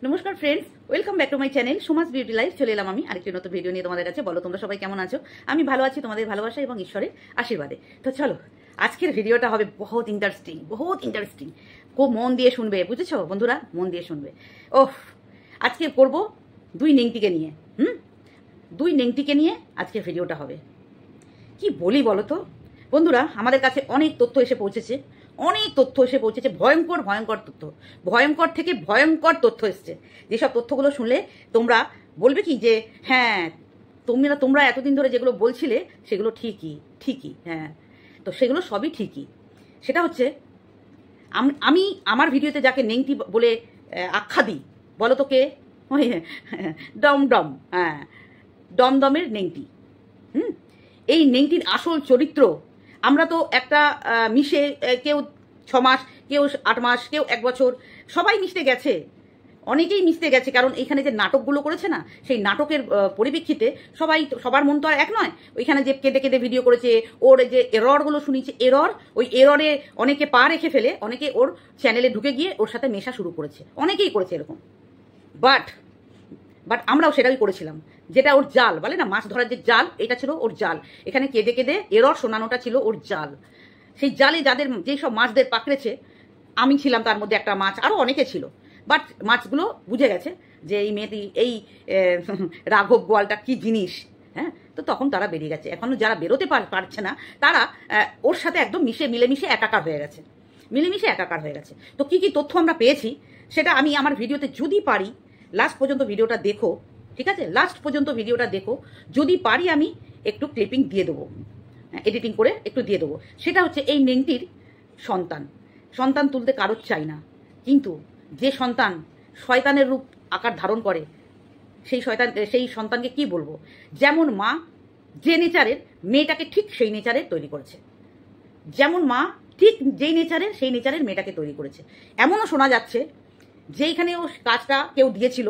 নমস্কার friends, welcome back to my channel Suma's beauty life. চলে এলাম আমি আরেকটি নতুন ভিডিও নিয়ে তোমাদের কাছে। বলো তোমরা সবাই কেমন আছো? আমি ভালো আছি তোমাদের ভালোবাসা এবং ঈশ্বরের আশীর্বাদে। তো চলো, আজকের ভিডিওটা হবে বহুত ইন্টারেস্টিং। খুব মন দিয়ে শুনবে, বুঝেছো বন্ধুরা? মন দিয়ে শুনবে। ওহ, আজকে করব দুই নেংটিকে নিয়ে। দুই নেংটিকে নিয়ে আজকের ভিডিওটা হবে। কি বলি বলো তো বন্ধুরা, আমাদের কাছে অনেক তথ্য এসে পৌঁছেছে, ভয়ঙ্কর থেকে ভয়ঙ্কর তথ্য এসছে। যেসব তথ্যগুলো শুনলে তোমরা বলবে কি যে হ্যাঁ, তোমরা এতদিন ধরে যেগুলো বলছিলে সেগুলো ঠিকই। হ্যাঁ, তো সেগুলো সবই ঠিকই। সেটা হচ্ছে আমি আমার ভিডিওতে যাকে নেংটি বলে আখ্যা দিই, বলো তো কে? ওই ডমডম, হ্যাঁ, দমদমের নেংটি। এই নেংটির আসল চরিত্র আমরা তো একটা মিশে, কেউ 6 মাস, কেউ 8 মাস, কেউ 1 বছর, সবাই মিশতে গেছে, অনেকেই মিশতে গেছে। কারণ এখানে যে নাটকগুলো করেছে না, সেই নাটকের পরিপ্রেক্ষিতে সবার মন তো আর এক নয়। ওইখানে যে কেঁদে কেঁদে ভিডিও করেছে, ওর যে এররগুলো শুনিয়েছে, ওই এররে অনেকে পা রেখে ফেলে, অনেকে ওর চ্যানেলে ঢুকে গিয়ে ওর সাথে মেশা শুরু করেছে, অনেকেই করেছে এরকম। বাট আমরাও সেটাই করেছিলাম, যেটা ওর জাল বলে না, মাছ ধরার যে জাল, এটা ছিল ওর জাল। এখানে কেঁদে কেঁদে এরর শোনানোটা ছিল ওর জাল। সেই জালে যেসব মাছদের পাকড়েছে, আমি ছিলাম তার মধ্যে একটা মাছ, আরও অনেকে ছিল। বাট মাছগুলো বুঝে গেছে যে এই মেয়েটি, এই রাঘব গোয়ালটা কি জিনিস। হ্যাঁ, তো তখন তারা বেরিয়ে গেছে। এখনও যারা বেরোতে পারছে না, তারা ওর সাথে একদম মিলেমিশে একাকার হয়ে গেছে। তো কি তথ্য আমরা পেয়েছি সেটা আমি আমার ভিডিওতে, যদি পারি লাস্ট পর্যন্ত ভিডিওটা দেখো, ঠিক আছে? লাস্ট পর্যন্ত ভিডিওটা দেখো, যদি পারি আমি একটু ক্লিপিং দিয়ে দেবো, এডিটিং করে একটু দিয়ে দেবো। সেটা হচ্ছে এই নেংটির সন্তান তুলতে কারোর চাই না, কিন্তু যে সন্তান শয়তানের রূপ আকার ধারণ করে, সেই সন্তানকে কি বলবো? যেমন মা যে নেচারের, মেয়েটাকে ঠিক সেই নেচারের তৈরি করেছে। যেমন মা ঠিক যেই নেচারের, সেই নেচারের মেয়েটাকে তৈরি করেছে। এমনও শোনা যাচ্ছে যেইখানে ও কাজটা কেউ দিয়েছিল,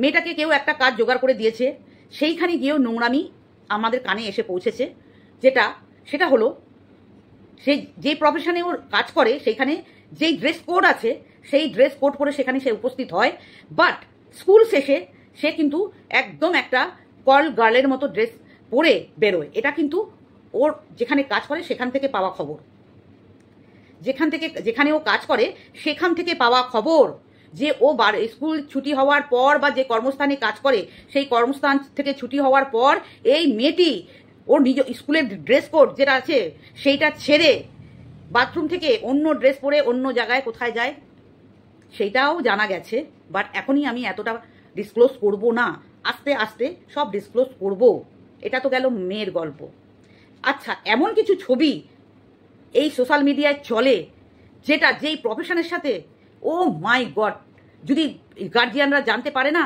মেয়েটাকে কেউ একটা কাজ জোগাড় করে দিয়েছে, সেইখানে গিয়েও নোংরামি আমাদের কানে এসে পৌঁছেছে। সেটা হলো, সেই যে প্রফেশনে ওর কাজ করে, সেইখানে যেই ড্রেস কোড আছে, সেই ড্রেস কোড পরে সেখানে সে উপস্থিত হয়। বাট স্কুল শেষে সে কিন্তু একদম একটা কল গার্লের মতো ড্রেস পরে বেরোয়। এটা কিন্তু ওর যেখানে কাজ করে সেখান থেকে পাওয়া খবর। যেখানে ও কাজ করে সেখান থেকে পাওয়া খবর যে ও স্কুল ছুটি হওয়ার পর, বা যে কর্মস্থানে কাজ করে সেই কর্মস্থান থেকে ছুটি হওয়ার পর এই মেয়েটি ওর নিজ স্কুলের ড্রেস কোড যেটা আছে সেইটা ছেড়ে বাথরুম থেকে অন্য ড্রেস পরে অন্য জায়গায় কোথায় যায় সেইটাও জানা গেছে। বাট এখনই আমি এতটা ডিসক্লোজ করব না, আস্তে আস্তে সব ডিসক্লোজ করব। এটা তো গেল মেয়ের গল্প। আচ্ছা, এমন কিছু ছবি এই সোশ্যাল মিডিয়ায় চলে, যেই প্রফেশনের সাথে, ও মাই গড, যদি গার্জিয়ানরা জানতে পারে না,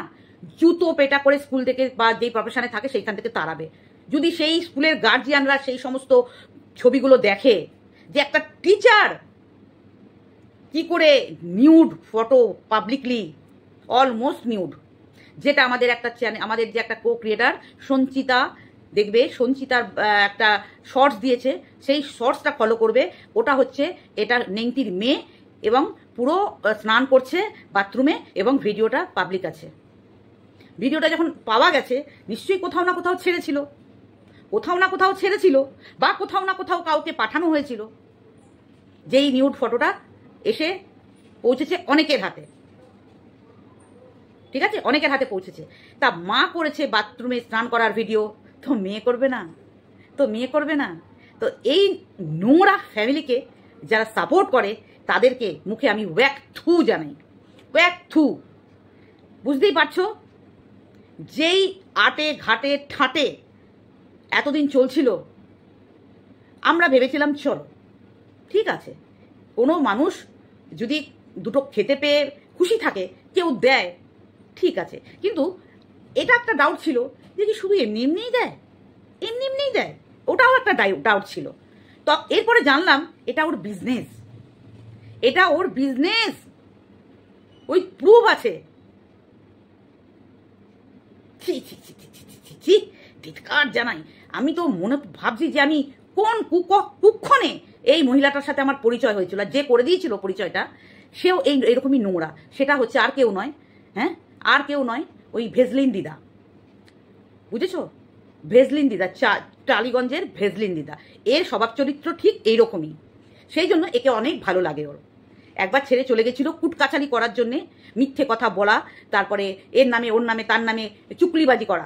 জুতো পেটা করে স্কুল থেকে বা যেই প্রফেশনে থাকে সেইখান থেকে তাড়াবে। যদি সেই স্কুলের গার্জিয়ানরা সেই সমস্ত ছবিগুলো দেখে যে একটা টিচার কি করে nude photo publicly, almost nude, যেটা আমাদের একটা চ্যানেল, আমাদের যে একটা কো ক্রিয়েটার সঞ্চিতা, দেখবে সঞ্চিতার একটা শর্টস দিয়েছে, সেই শর্টসটা ফলো করবে। ওটা হচ্ছে এটা নেংটির মেয়ে, এবং পুরো স্নান করছে বাথরুমে, এবং ভিডিওটা পাবলিক আছে। ভিডিওটা যখন পাওয়া গেছে, নিশ্চয়ই কোথাও না কোথাও ছেড়েছিল, বা কোথাও না কোথাও কাউকে পাঠানো হয়েছিল, যেই নিউড ফটোটা এসে পৌঁছেছে অনেকের হাতে। ঠিক আছে, অনেকের হাতে পৌঁছেছে। তা মা করেছে বাথরুমে স্নান করার ভিডিও, তো মেয়ে করবে না? তো এই নোংরা ফ্যামিলিকে যারা সাপোর্ট করে, তাদেরকে মুখে আমি ওয়াক থু জানাই, ওয়াক থু। বুঝতেই পারছো, যেই আটে ঘাটে ঠাটে এতদিন চলছিল, আমরা ভেবেছিলাম চলো ঠিক আছে, কোনো মানুষ যদি দুটো খেতে পেয়ে খুশি থাকে, কেউ দেয়, ঠিক আছে। কিন্তু এটা একটা ডাউট ছিল যে কি শুধু এমনি এমনিই দেয়, ওটাও একটা ডাউট ছিল। তো এরপরে জানলাম এটা ওর বিজনেস, ওই প্রুফ আছে। ধিক্কার জানাই। আমি তো মনে ভাবছি যে আমি কোন কুক্ষণে এই মহিলাটার সাথে আমার পরিচয় হয়েছিল, যে করে দিয়েছিল পরিচয়টা, সেও এইরকমই নোংরা। সেটা হচ্ছে আর কেউ নয়, হ্যাঁ, আর কেউ নয়, ওই ভেজলিন দিদা, বুঝেছো? ভেজলিন দিদা, টালিগঞ্জের ভেজলিন দিদা। এর স্বভাব চরিত্র ঠিক এইরকমই, সেই জন্য একে অনেক ভালো লাগে ওর। একবার ছেড়ে চলে গেছিল কুটকাচারি করার জন্যে, মিথ্যে কথা বলা, তারপরে এর নামে ওর নামে তার নামে চুকলিবাজি করা,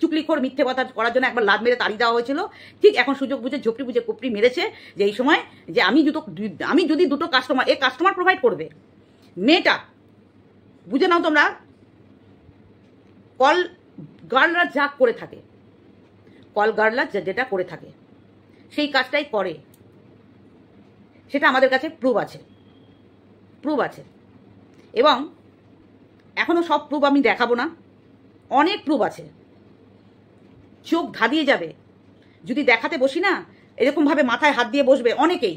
চুকলিখোর মিথ্যে কথা করার জন্য একবার লাদ মেরে তাড়ি দেওয়া হয়েছিল। ঠিক এখন সুযোগ বুঝে ঝোপড়ি বুঝে কুপড়ি মেরেছে যে এই সময় যে আমি যদি দুটো কাস্টমার প্রোভাইড করবে। মেয়েটা বুঝে নাও তোমরা, কল গার্লরা যা করে থাকে, কল গার্লরা যেটা করে থাকে সেই কাজটাই করে, সেটা আমাদের কাছে প্রুফ আছে। এবং এখনো সব প্রুফ আমি দেখাবো না, অনেক প্রুফ আছে, চোখ ধাঁধিয়ে যাবে যদি দেখাতে বসি না। এরকম ভাবে মাথায় হাত দিয়ে বসবে অনেকেই,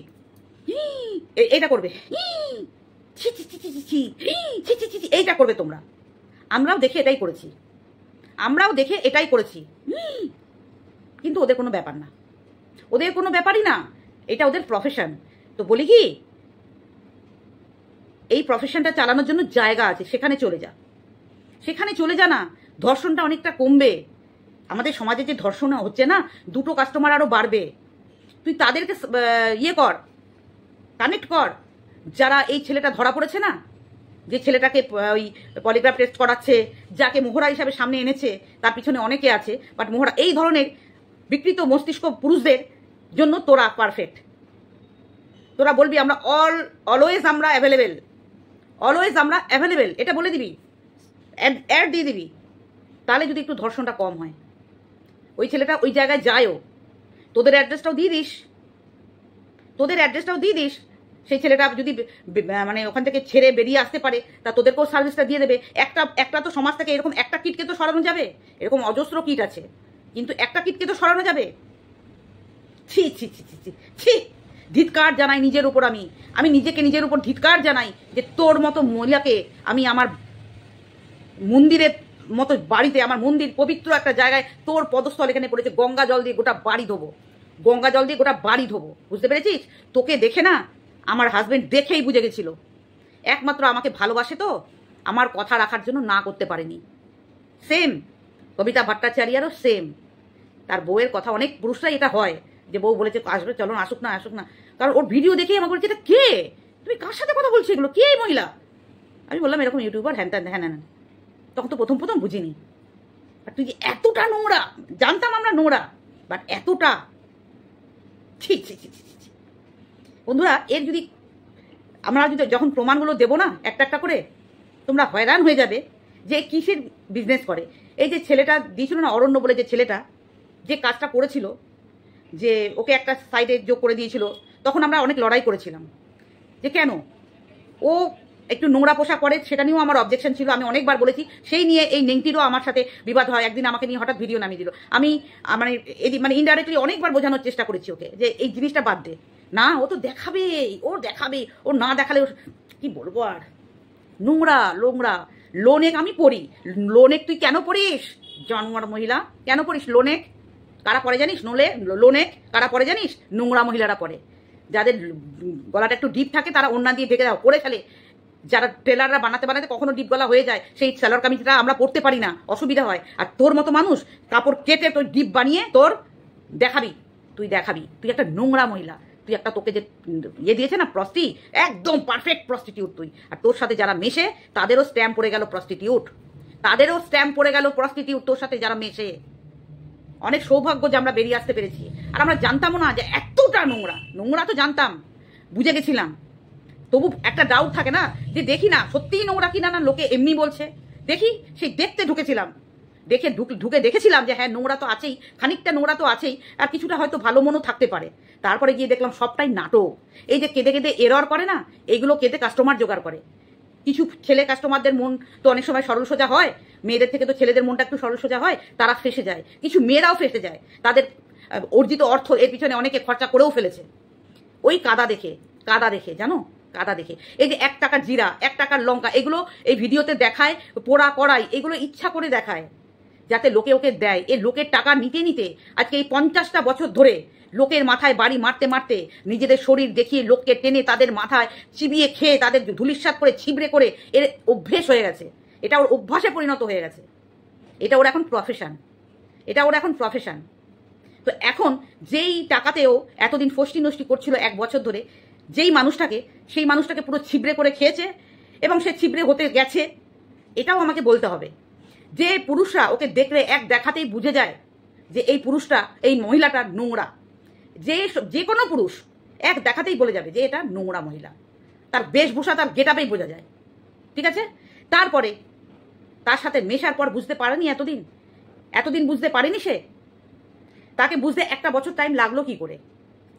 এইটা করবে, এইটা করবে তোমরা। আমরাও দেখে এটাই করেছি, কিন্তু ওদের কোনো ব্যাপার না, ওদের কোনো ব্যাপারই না, এটা ওদের প্রফেশন। তো বলি কি, এই প্রফেশনটা চালানোর জন্য জায়গা আছে, সেখানে চলে যা না, ধর্ষণটা অনেকটা কমবে। আমাদের সমাজে যে ধর্ষণ হচ্ছে না, দুটো কাস্টমার আরো বাড়বে। তুই তাদেরকে কানেক্ট কর, যারা এই ছেলেটা ধরা পড়েছে না, যে ছেলেটাকে ওই পলিগ্রাফ টেস্ট করাচ্ছে, যাকে মোহরা হিসাবে সামনে এনেছে, তার পিছনে অনেকে আছে। বাট মোহরা, এই ধরনের বিকৃত মস্তিষ্ক পুরুষদের জন্য তোরা পারফেক্ট। তোরা বলবি আমরা অলওয়েজ আমরা অ্যাভেলেবেল, এটা বলে দিবি, অ্যাড দিয়ে দিবি, তাহলে যদি একটু ধর্ষণটা কম হয়। ওই ছেলেটা ওই জায়গায় যায়ও, তোদের অ্যাড্রেসটাও দিয়ে দিস, সেই ছেলেটা যদি মানে ওখান থেকে ছেড়ে বেরিয়ে আসতে পারে, তা তোদেরকেও সার্ভিসটা দিয়ে দেবে। একটা তো সমাজ থেকে এরকম একটা কিটকে তো সরানো যাবে, এরকম অজস্র কিট আছে, কিন্তু একটা কিটকে তো সরানো যাবে। ছি, ধিৎকার জানাই নিজের উপর, আমি নিজের উপর ধিৎকার জানাই যে তোর মতো মহিলাকে আমি আমার মন্দিরের মতো বাড়িতে, আমার মন্দির পবিত্র একটা জায়গায় তোর পদস্থল এখানে পড়েছে, গঙ্গা জল দিয়ে গোটা বাড়ি ধোবো, বুঝতে পেরেছিস? তোকে দেখে না আমার হাজবেন্ড দেখেই বুঝে গেছিল, একমাত্র আমাকে ভালোবাসে তো আমার কথা রাখার জন্য না করতে পারেনি। সেম কবিতা ভট্টাচার্যেরও সেম, তার বউয়ের কথা, অনেক পুরুষরাই এটা হয় যে বউ বলেছে আসবে, চলো আসুক না, কারণ ওর ভিডিও দেখেই আমাকে বলছে এটা কে, তুমি কার সাথে কথা বলছো, এগুলো কে এই মহিলা? আমি বললাম এরকম ইউটিউবার, হ্যান। তখন তো প্রথম বুঝিনি। আর তুই যে এতটা নোংরা, জানতাম আমরা নোংরা, বাট এতটা, ছি। বন্ধুরা, এর যদি আমরা যখন প্রমাণগুলো দেবো না একটা করে, তোমরা হয়রান হয়ে যাবে যে কিসের বিজনেস করে। এই যে ছেলেটা দিয়েছিল না, অরণ্য বলে যে ছেলেটা, যে কাজটা করেছিল, যে ওকে একটা সাইডে যোগ করে দিয়েছিল, তখন আমরা অনেক লড়াই করেছিলাম যে কেন ও একটু নোংরা পোশাক পরে, সেটা নিয়েও আমার অবজেকশন ছিল, আমি অনেকবার বলেছি। সেই নিয়ে এই নেংটিরও আমার সাথে বিবাদ হয়। একদিন আমাকে নিয়ে হঠাৎ ভিডিও নামিয়ে দিল, আমি মানে ইনডাইরেক্টলি অনেকবার বোঝানোর চেষ্টা করেছি ওকে যে এই জিনিসটা বাদ দে না, ও তো দেখাবে, ও না দেখালে কি বলবো আর, নোংরা। লোনেক আমি পড়ি, লোনেক তুই কেন পড়িস? জন্মার মহিলা কেন পড়িস লোনেক? কারা পড়ে জানিস? লোনেক কারা পড়ে জানিস? নোংরা মহিলারা পড়ে, যাদের গলাটা একটু ডিপ থাকে, তারা ওড়না দিয়ে ঢেকে দাও করে ফেলে। যারা টেলাররা বানাতে কখনো ডিপ গলা হয়ে যায়, সেই সালোয়ার কামিজটা আমরা পড়তে পারি না, অসুবিধা হয়। আর তোর মতো মানুষ কাপড় কেটে তোর ডিপ বানিয়ে তোর দেখাবি, তুই একটা নোংরা মহিলা। তুই একটা, তোকে যে দিয়েছে না প্রস্টি, একদম পারফেক্ট প্রস্টিটিউট তুই। আর তোর সাথে যারা মেশে তাদেরও স্ট্যাম্প পড়ে গেল প্রস্টিটিউট, তোর সাথে যারা মেশে। অনেক সৌভাগ্য যে আমরা বেরিয়ে আসতে পেরেছি। আর আমরা জানতামও না যে এতটা নোংরা তো জানতাম, বুঝে গেছিলাম। তবু একটা ডাউট থাকে না, যে দেখি না সত্যিই নোংরা কিনা, না লোকে এমনি বলছে। দেখি, সেই দেখতে ঢুকেছিলাম, ঢুকে দেখেছিলাম যে হ্যাঁ নোংরা তো আছেই, খানিকটা নোংরা তো আছেই, আর কিছুটা হয়তো ভালো মনও থাকতে পারে। তারপরে গিয়ে দেখলাম সবটাই নাটক। এই যে কেঁদে এরর করে না, এইগুলো কেঁদে কাস্টমার জোগাড় করে। কিছু ছেলে কাস্টমারদের মন তো অনেক সময় সরল সোজা হয়, মেয়েদের থেকে তো ছেলেদের মনটা একটু সরল সোজা হয়, তারা ফেসে যায়। কিছু মেয়েরাও ফেসে যায়, তাদের অর্জিত অর্থ এর পিছনে অনেকে খরচা করেও ফেলেছে ওই কাদা দেখে, জানো, কাদা দেখে। এই যে 1 টাকার জিরা, 1 টাকার লঙ্কা, এগুলো এই ভিডিওতে দেখায়, পোড়া কড়াই, এগুলো ইচ্ছা করে দেখায় যাতে লোকে ওকে দেয়। এই লোকের টাকা নিতে আজকে এই 50টা বছর ধরে লোকের মাথায় বাড়ি মারতে মারতে, নিজেদের শরীর দেখিয়ে লোককে টেনে তাদের মাথায় চিবিয়ে খেয়ে তাদের ধুলিস্বাদ করে ছিবড়ে করে এর অভ্যেস হয়ে গেছে। এটা ওর অভ্যাসে পরিণত হয়ে গেছে। এটা ওর এখন প্রফেশন। তো এখন যেই টাকাতেও এতদিন ফষ্টি নষ্টি করছিল 1 বছর ধরে, সেই মানুষটাকে পুরো ছিবড়ে করে খেয়েছে এবং সে ছিবড়ে হতে গেছে। এটাও আমাকে বলতে হবে যে পুরুষরা ওকে দেখলে এক দেখাতেই বুঝে যায় যে এই মহিলাটা নোংরা। যে কোনো পুরুষ এক দেখাতেই বলে যাবে যে এটা নোংরা মহিলা। তার বেশভূষা, তার গেটআপেই বোঝা যায়। ঠিক আছে? তারপরে তার সাথে মেশার পর বুঝতে পারেনি এতদিন বুঝতে পারেনি সে। তাকে বুঝতে 1 বছর টাইম লাগলো কি করে?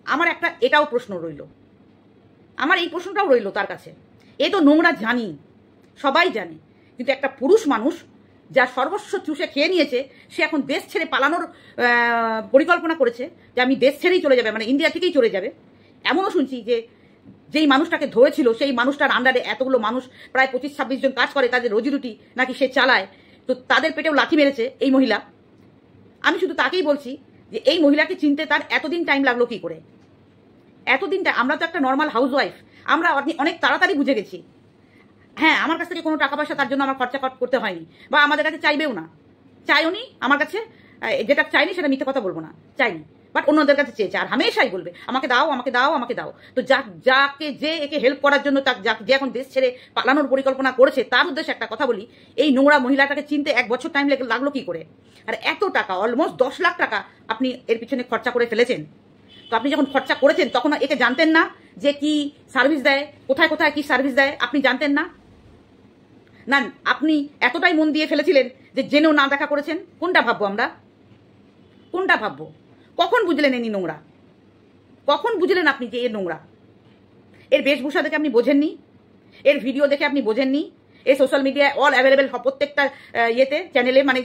আমার এটাও প্রশ্ন রইল। আমার এই প্রশ্নটাও রইল তার কাছে। এ তো নোংরা জানি, সবাই জানে, কিন্তু একটা পুরুষ মানুষ যা সর্বস্ব চুষে খেয়ে নিয়েছে, সে এখন দেশ ছেড়ে পালানোর পরিকল্পনা করেছে যে আমি দেশ ছেড়েই চলে যাবে, মানে ইন্ডিয়া থেকেই চলে যাবে। এমনও শুনছি যে যেই মানুষটাকে ধরেছিল সেই মানুষটার আন্ডারে এতগুলো মানুষ, প্রায় 25-26 জন কাজ করে, তাদের রুজিরুটি নাকি সে চালায়, তো তাদের পেটেও লাথি মেরেছে এই মহিলা। আমি শুধু তাকেই বলছি যে এই মহিলাকে চিনতে তার এতদিন টাইম লাগলো কি করে? আমরা তো একটা নর্মাল হাউসওয়াইফ, আমরা অনেক তাড়াতাড়ি বুঝে গেছি। হ্যাঁ, আমার কাছ থেকে কোনো টাকা পয়সা তার জন্য আমার খরচা করতে হয়নি, বা আমাদের কাছে চাইবেও না, চাইওনি আমার কাছে। যেটা চাইনি সেটা মিথ্যে কথা বলবো না, চাইনি, বাট অন্যদের কাছে চেয়েছে, আর হামেশাই বলবে আমাকে দাও, আমাকে দাও, আমাকে দাও। তো যে একে হেল্প করার জন্য, যে এখন দেশ ছেড়ে পালানোর পরিকল্পনা করেছে, তার উদ্দেশ্যে একটা কথা বলি, এই নোংরা মহিলাটাকে চিনতে 1 বছর টাইম লাগলো কি করে? আর এত টাকা, অলমোস্ট 10 লাখ টাকা আপনি এর পিছনে খরচা করে ফেলেছেন। তো আপনি যখন খরচা করেছেন তখন একে জানতেন না যে কি সার্ভিস দেয়, কোথায় কোথায় কি সার্ভিস দেয়, আপনি জানতেন না? না, আপনি এতটাই মন দিয়ে ফেলেছিলেন যে জেনেও না দেখা করেছেন। কোনটা ভাববো আমরা? কখন বুঝলেন এনি নোংরা? কখন বুঝলেন আপনি যে এ নোংরা? এর বেশভূষা দেখে আপনি বোঝেননি? এর ভিডিও দেখে আপনি বোঝেননি? এই সোশ্যাল মিডিয়ায় অল অ্যাভেলেবেল প্রত্যেকটা চ্যানেলে, মানে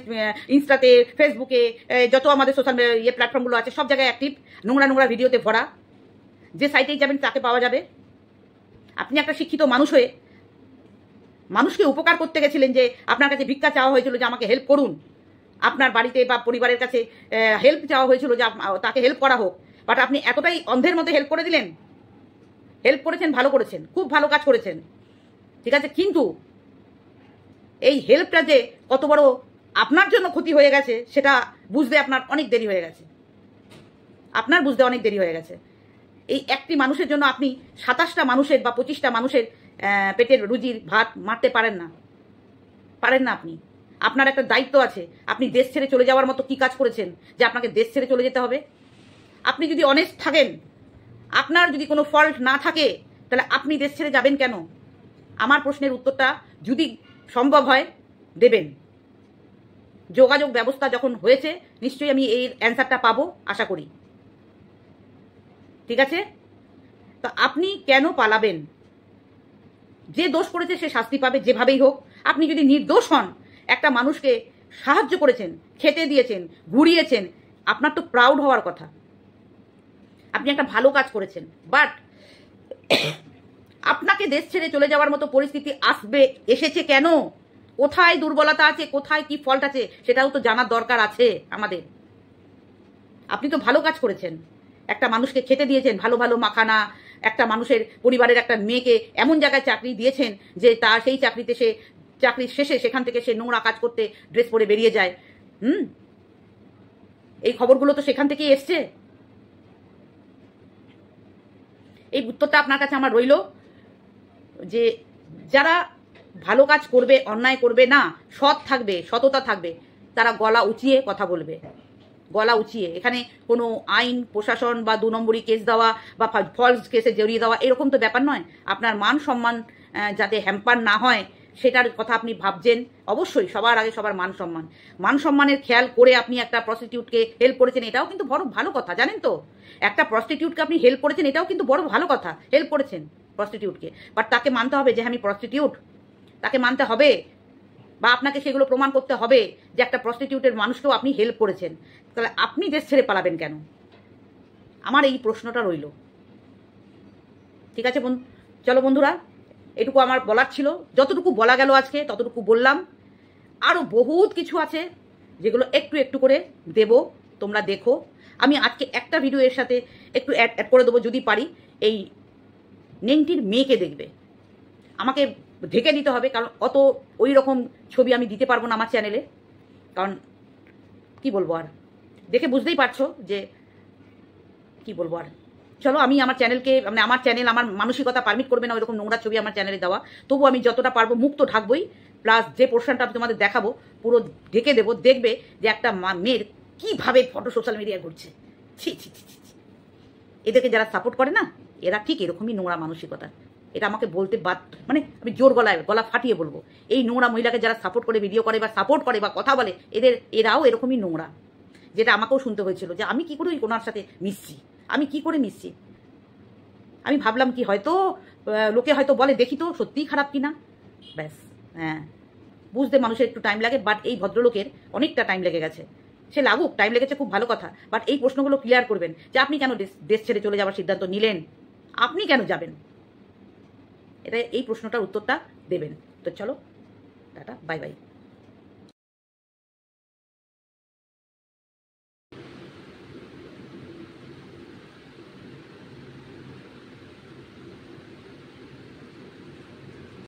ইনস্টাতে, ফেসবুকে, যত আমাদের সোশ্যাল প্ল্যাটফর্মগুলো আছে, সব জায়গায় অ্যাক্টিভ, নোংরা ভিডিওতে ভরা। যে সাইটেই যাবেন তাকে পাওয়া যাবে। আপনি একটা শিক্ষিত মানুষ হয়ে মানুষকে উপকার করতে গেছিলেন, যে আপনার কাছে ভিক্ষা চাওয়া হয়েছিল যে আমাকে হেল্প করুন, আপনার বাড়িতে বা পরিবারের কাছে হেল্প চাওয়া হয়েছিল যে তাকে হেল্প করা হোক, বাট আপনি এতটাই অন্ধের মধ্যে হেল্প করে দিলেন। হেল্প করেছেন, ভালো করেছেন, খুব ভালো কাজ করেছেন, ঠিক আছে, কিন্তু এই হেল্পটা যে কত বড় আপনার জন্য ক্ষতি হয়ে গেছে সেটা বুঝতে আপনার অনেক দেরি হয়ে গেছে। এই একটি মানুষের জন্য আপনি 27টা মানুষের বা 25টা মানুষের পেটের রুজির ভাত মারতে পারেন না আপনি। আপনার একটা দায়িত্ব আছে। আপনি দেশ ছেড়ে চলে যাওয়ার মতো কি কাজ করেছেন যে আপনাকে দেশ ছেড়ে চলে যেতে হবে? আপনি যদি অনেস্ট থাকেন, আপনার যদি কোনো ফল্ট না থাকে, তাহলে আপনি দেশ ছেড়ে যাবেন কেন? আমার প্রশ্নের উত্তরটা যদি সম্ভব হয় দেবেন। যোগাযোগ ব্যবস্থা যখন হয়েছে, নিশ্চয়ই আমি এই অ্যান্সারটা পাবো, আশা করি। ঠিক আছে? তো আপনি কেন পালাবেন? যে দোষ করেছে সে শাস্তি পাবে, যেভাবেই হোক। আপনি যদি নির্দোষ হন, একটা মানুষকে সাহায্য করেছেন, খেতে দিয়েছেন, ঘুরিয়েছেন, আপনার তো প্রাউড হওয়ার কথা। আপনি একটা ভালো কাজ করেছেন, বাট আপনাকে দেশ ছেড়ে চলে যাওয়ার মতো পরিস্থিতি এসেছে কেন? কোথায় দুর্বলতা আছে, কোথায় কি ফল্ট আছে, সেটাও তো জানার দরকার আছে আমাদের। আপনি তো ভালো কাজ করেছেন, একটা মানুষকে খেতে দিয়েছেন, ভালো ভালো মাখানা, একটা মানুষের পরিবারের একটা মেয়েকে এমন জায়গায় চাকরি দিয়েছেন যে সেই চাকরির শেষে সেখান থেকে সে নোংরা কাজ করতে ড্রেস পরে বেরিয়ে যায়। এই খবরগুলো তো সেখান থেকেই এসছে। এই উত্তরটা আপনার কাছে আমার রইল যে যারা ভালো কাজ করবে, অন্যায় করবে না, সৎ থাকবে, সততা থাকবে, তারা গলা উঁচিয়ে কথা বলবে, গলা উঁচিয়ে। এখানে কোনো আইন প্রশাসন বা 2 নম্বরি কেস দেওয়া বা ফলস কেসে জড়িয়ে দেওয়া এরকম তো ব্যাপার নয়। আপনার মান সম্মান যাতে হ্যাম্পার না হয় সেটার কথা আপনি ভাবছেন। অবশ্যই সবার আগে সবার মান সম্মানের খেয়াল করে আপনি একটা প্রস্টিটিউটকে হেল্প করেছেন, এটাও কিন্তু বড় ভালো কথা, জানেন তো? একটা প্রস্টিটিউটকে আপনি হেল্প করেছেন, এটাও কিন্তু বড় ভালো কথা। হেল্প করেছেন প্রস্টিটিউটকে, বাট তাকে মানতে হবে যে আমি প্রস্টিটিউট, তাকে মানতে হবে, বা আপনাকে সেগুলো প্রমাণ করতে হবে যে একটা প্রস্টিটিউটের মানুষকেও আপনি হেল্প করেছেন। তাহলে আপনি দেশ ছেড়ে পালাবেন কেন? আমার এই প্রশ্নটা রইল। ঠিক আছে চলো বন্ধুরা, এটুকু আমার বলার ছিল। যতটুকু বলা গেল আজকে ততটুকু বললাম। আরও বহুত কিছু আছে যেগুলো একটু একটু করে দেব, তোমরা দেখো। আমি আজকে একটা ভিডিও এর সাথে একটু অ্যাড করে দেবো যদি পারি। এই নেংটির মেয়েকে দেখবে, আমাকে ঢেকে দিতে হবে, কারণ অত ওই রকম ছবি আমি দিতে পারবো না আমার চ্যানেলে। কারণ কি বলবো, আর দেখে বুঝতেই পারছো যে কি বলবো। আর চলো, আমি আমার চ্যানেলকে, মানে আমার চ্যানেল, আমার মানসিকতা পারমিট করবে না ওইরকম নোংরা ছবি আমার চ্যানেলে দেওয়া। তবু আমি যতটা পারবো মুখ তো ঢাকবই, প্লাস যে পোর্শনটা আমি তোমাদের দেখাবো পুরো ঢেকে দেবো। দেখবে যে একটা মেয়ের কীভাবে ফটো সোশ্যাল মিডিয়ায় ঘুরছে। ছি ছি ছি ছি। এদেরকে যারা সাপোর্ট করে না, এরা ঠিক এরকমই নোংরা মানসিকতা। এটা আমাকে বলতে মানে আমি জোর গলা ফাটিয়ে বলবো, এই নোংরা মহিলাকে যারা সাপোর্ট করে, ভিডিও করে বা সাপোর্ট করে বা কথা বলে, এরাও এরকমই নোংরা। যেটা আমাকেও শুনতে হয়েছিল যে আমি কি করে ওনার সাথে মিশছি, আমি কি করে মিশছি। আমি ভাবলাম কি হয়তো লোকে হয়তো বলে দেখি তো সত্যিই খারাপ কিনা, ব্যাস। হ্যাঁ, বুঝতে মানুষের একটু টাইম লাগে, বাট এই ভদ্রলোকের অনেকটা টাইম লেগে গেছে। সে লাগুক, টাইম লেগেছে, খুব ভালো কথা, বাট এই প্রশ্নগুলো ক্লিয়ার করবেন যে আপনি কেন দেশ ছেড়ে চলে যাওয়ার সিদ্ধান্ত নিলেন, আপনি কেন যাবেন, এটা এই প্রশ্নটার উত্তরটা দেবেন। তো চলো, টাটা, বাই বাই।